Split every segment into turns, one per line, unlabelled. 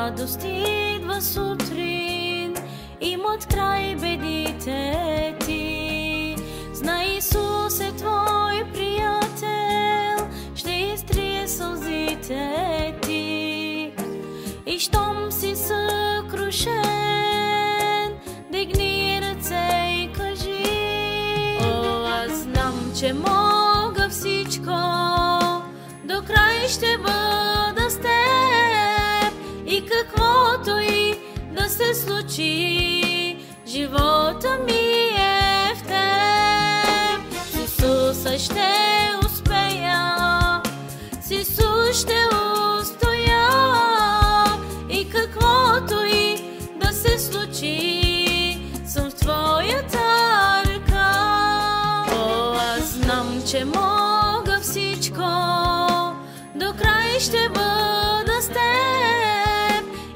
Радост идва сутрин, имат край бедите ти. Знай, Исус е твой приятел, ще изтрие сълзите ти. И щом си съкрушен, дигни ръце и кажи: о, аз знам, че мога всичко, до край ще бъда с теб. И каквото и да се случи, живота ми е в теб. С Исуса ще успея, с Исус ще устоя. И каквото и да се случи, съм в твоята ръка. О, аз знам, че мога всичко, до край ще бъда с теб.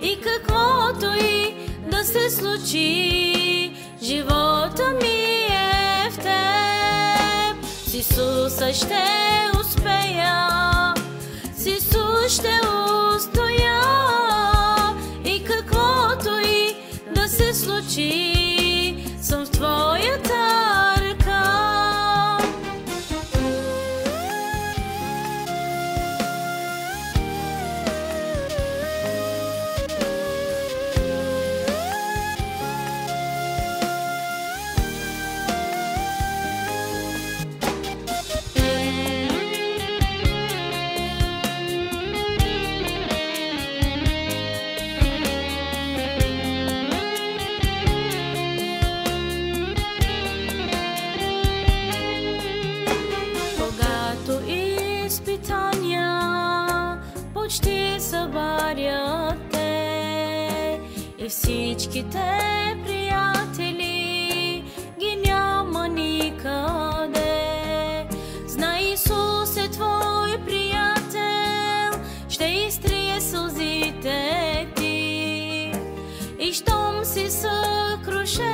И каквото и да се случи, живота ми е в теб. С Исуса ще успея, с Исус ще устоя. И каквото и да се случи, съм в твоята ръка. Почти събарят те и всичките приятели ги няма никъде. Знай, Исус е твой приятел, ще изтрие сълзите ти. И щом си съкрушен,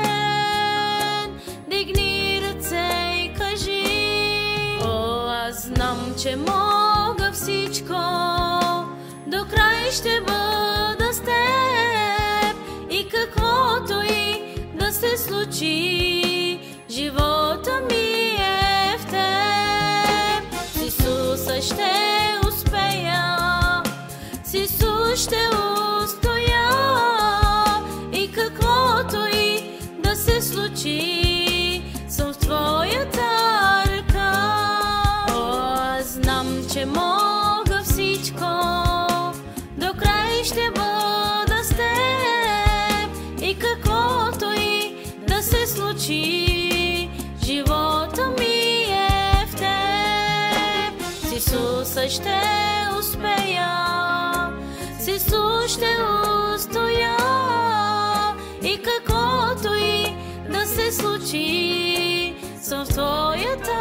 дигни ръце и кажи: о, аз знам, че мога всичко, до край ще бъда с теб. И каквото и да се случи, живота ми е в теб. С Исуса ще успея, с Исус ще устоя. И каквото и да се случи, съм в твоята ръка. О, аз знам, че мога всичко, до край ще бъда с теб. И каквото и да се случи, живота ми е в теб. С Исуса ще успея, с Исус ще устоя. И каквото и да се случи, съм в твоята